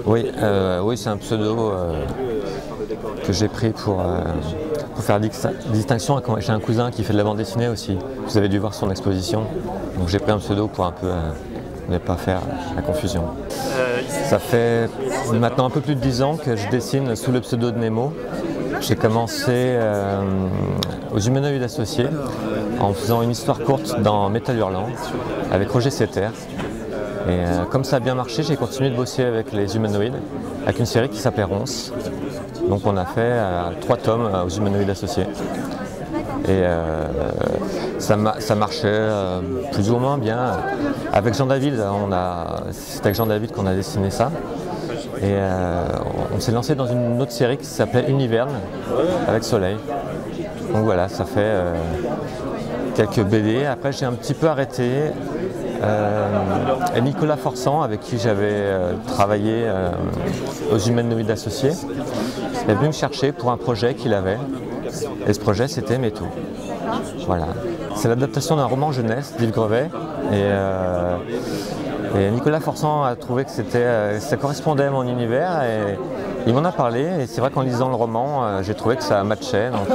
Oui, oui, c'est un pseudo que j'ai pris pour faire distinction. J'ai un cousin qui fait de la bande dessinée aussi. Vous avez dû voir son exposition. Donc j'ai pris un pseudo pour un peu ne pas faire la confusion. Ça fait maintenant un peu plus de 10 ans que je dessine sous le pseudo de Nemo. J'ai commencé aux Humanoïdes Associés en faisant une histoire courte dans Métal Hurlant avec Roger Setter. Et comme ça a bien marché, j'ai continué de bosser avec les Humanoïdes, avec une série qui s'appelait Ronce. Donc on a fait 3 tomes aux Humanoïdes Associés. Et ça marchait plus ou moins bien. Avec Jean David, c'est avec Jean David qu'on a dessiné ça. Et on s'est lancé dans une autre série qui s'appelait Univerne, avec Soleil. Donc voilà, ça fait quelques BD. Après j'ai un petit peu arrêté. Et Nicolas Forçant, avec qui j'avais travaillé aux Humanoïdes Associés, est venu me chercher pour un projet qu'il avait. Et ce projet, c'était Métaux. Voilà. C'est l'adaptation d'un roman jeunesse d'Yves Grevet. Et Nicolas Forçant a trouvé que ça correspondait à mon univers. Et il m'en a parlé. Et c'est vrai qu'en lisant le roman, j'ai trouvé que ça matchait. Donc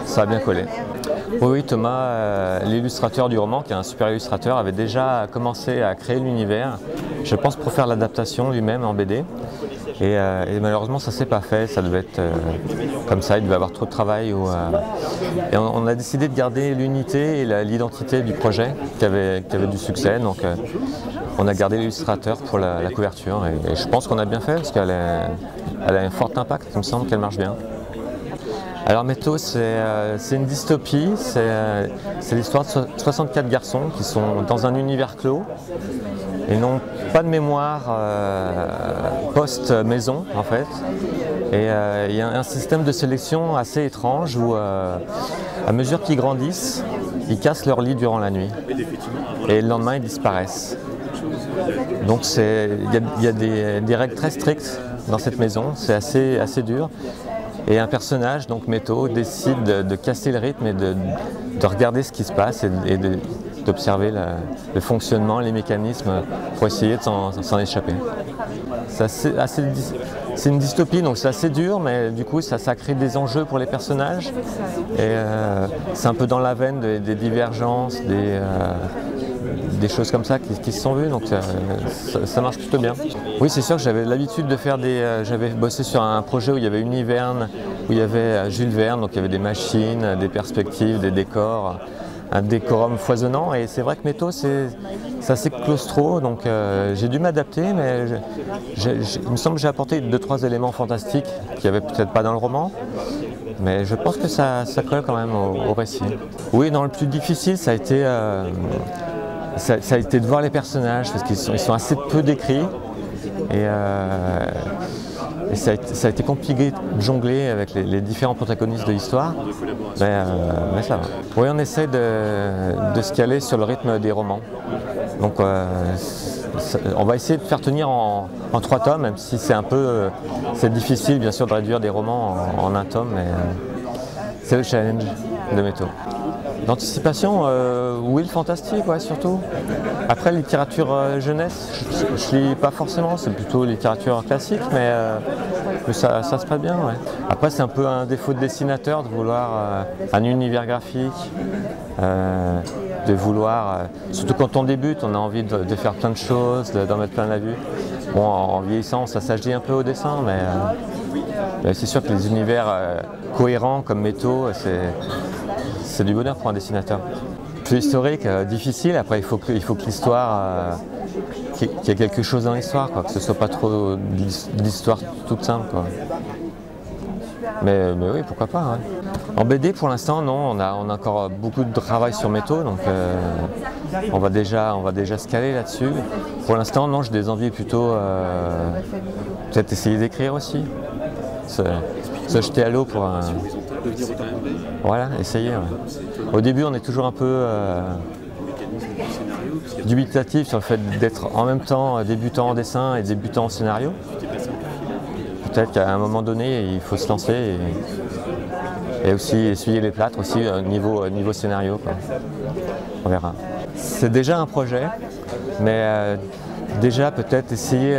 ça a bien collé. Oui, Thomas, l'illustrateur du roman, qui est un super illustrateur, avait déjà commencé à créer l'univers, je pense pour faire l'adaptation lui-même en BD. Et malheureusement, ça ne s'est pas fait, ça devait être comme ça, il devait avoir trop de travail. Et on a décidé de garder l'unité et l'identité du projet qui avait du succès. Donc on a gardé l'illustrateur pour la couverture. Et je pense qu'on a bien fait parce qu'elle a un fort impact, il me semble qu'elle marche bien. Alors Métaux, c'est une dystopie, c'est l'histoire de 64 garçons qui sont dans un univers clos et n'ont pas de mémoire post-maison en fait. Et il y a un système de sélection assez étrange où à mesure qu'ils grandissent, ils cassent leur lit durant la nuit et le lendemain ils disparaissent. Donc il y a des règles très strictes dans cette maison, c'est assez dur. Et un personnage, donc Métaux, décide de casser le rythme et de regarder ce qui se passe et d'observer le fonctionnement, les mécanismes pour essayer de s'en échapper. C'est une dystopie, donc c'est assez dur, mais du coup ça crée des enjeux pour les personnages. Et c'est un peu dans la veine des divergences, des choses comme ça qui se sont vues, donc ça marche plutôt bien. Oui, c'est sûr que j'avais l'habitude de faire j'avais bossé sur un projet où il y avait Univerne, où il y avait Jules Verne, donc il y avait des machines, des perspectives, des décors, un décorum foisonnant. Et c'est vrai que Métaux, c'est assez claustro, donc j'ai dû m'adapter, mais il me semble que j'ai apporté 2-3 éléments fantastiques qu'il n'y avait peut-être pas dans le roman. Mais je pense que ça colle quand même au récit. Oui, dans le plus difficile, ça a été de voir les personnages, parce qu'ils sont assez peu décrits. Et ça a été compliqué de jongler avec les différents protagonistes de l'histoire, mais ça va. Oui, on essaie de se caler sur le rythme des romans. Donc on va essayer de faire tenir en 3 tomes, même si c'est difficile bien sûr de réduire des romans en 1 tome, mais c'est le challenge de Métaux. L'anticipation, oui, le fantastique, ouais, surtout. Après, littérature jeunesse, je lis pas forcément, c'est plutôt littérature classique, mais ça se passe bien, ouais. Après, c'est un peu un défaut de dessinateur de vouloir un univers graphique, de vouloir, surtout quand on débute, on a envie de faire plein de choses, d'en mettre plein la vue. Bon, en vieillissant, ça s'agit un peu au dessin, mais c'est sûr que les univers cohérents comme Métaux, c'est du bonheur pour un dessinateur. Plus historique, difficile, après il faut que l'histoire, qu'il y ait quelque chose dans l'histoire, que ce soit pas trop de l'histoire toute simple, quoi. Mais oui, pourquoi pas. Ouais. En BD pour l'instant, non, on a encore beaucoup de travail sur Métaux, donc on va déjà se caler là-dessus. Pour l'instant, non, j'ai des envies plutôt peut-être essayer d'écrire aussi. Se jeter à l'eau pour un... Voilà, essayer. Ouais. Au début, on est toujours un peu dubitatif sur le fait d'être en même temps débutant en dessin et débutant en scénario. Peut-être qu'à un moment donné, il faut se lancer et aussi essuyer les plâtres aussi niveau scénario, quoi. On verra. c'est déjà un projet, mais déjà peut-être essayer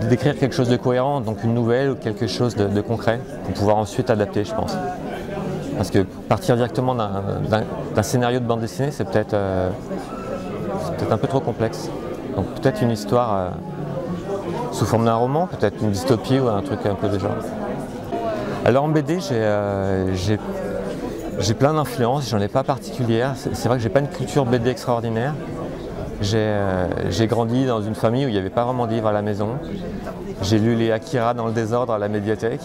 d'écrire quelque chose de cohérent, donc une nouvelle ou quelque chose de concret, pour pouvoir ensuite adapter, je pense. Parce que partir directement d'un scénario de bande dessinée, c'est peut-être un peu trop complexe. Donc peut-être une histoire sous forme d'un roman, peut-être une dystopie ou un truc un peu de genre. Alors en BD, j'ai plein d'influences, j'en ai pas particulières. C'est vrai que j'ai pas une culture BD extraordinaire. J'ai grandi dans une famille où il n'y avait pas vraiment de livres à la maison. J'ai lu les Akira dans le désordre à la médiathèque.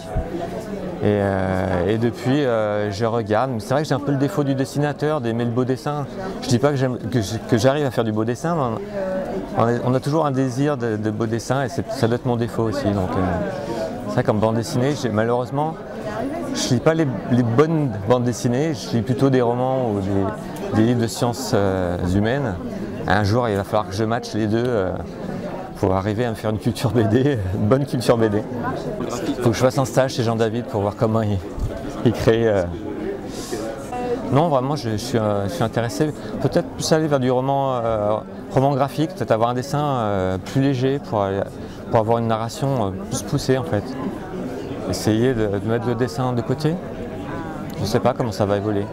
Et depuis, je regarde. C'est vrai que j'ai un peu le défaut du dessinateur, d'aimer le beau dessin. Je dis pas que j'arrive à faire du beau dessin, mais on a toujours un désir de beau dessin et ça doit être mon défaut aussi. Donc, c'est vrai qu'en bande dessinée, malheureusement, je lis pas les bonnes bandes dessinées, je lis plutôt des romans ou des livres de sciences humaines. Un jour, il va falloir que je matche les deux pour arriver à me faire une culture BD, une bonne culture BD. Il faut que je fasse un stage chez Jean-David pour voir comment il crée. Non, vraiment, je suis intéressé. Peut-être plus aller vers du roman graphique, peut-être avoir un dessin plus léger pour avoir une narration plus poussée en fait. Essayer de mettre le dessin de côté. Je ne sais pas comment ça va évoluer.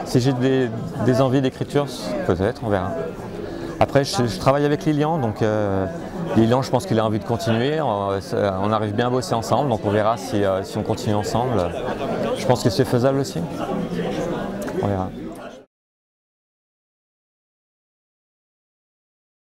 Si j'ai des envies d'écriture, peut-être, on verra. Après, je travaille avec Lilian, donc Lilian, je pense qu'il a envie de continuer. On arrive bien à bosser ensemble, donc on verra si on continue ensemble. Je pense que c'est faisable aussi. On verra.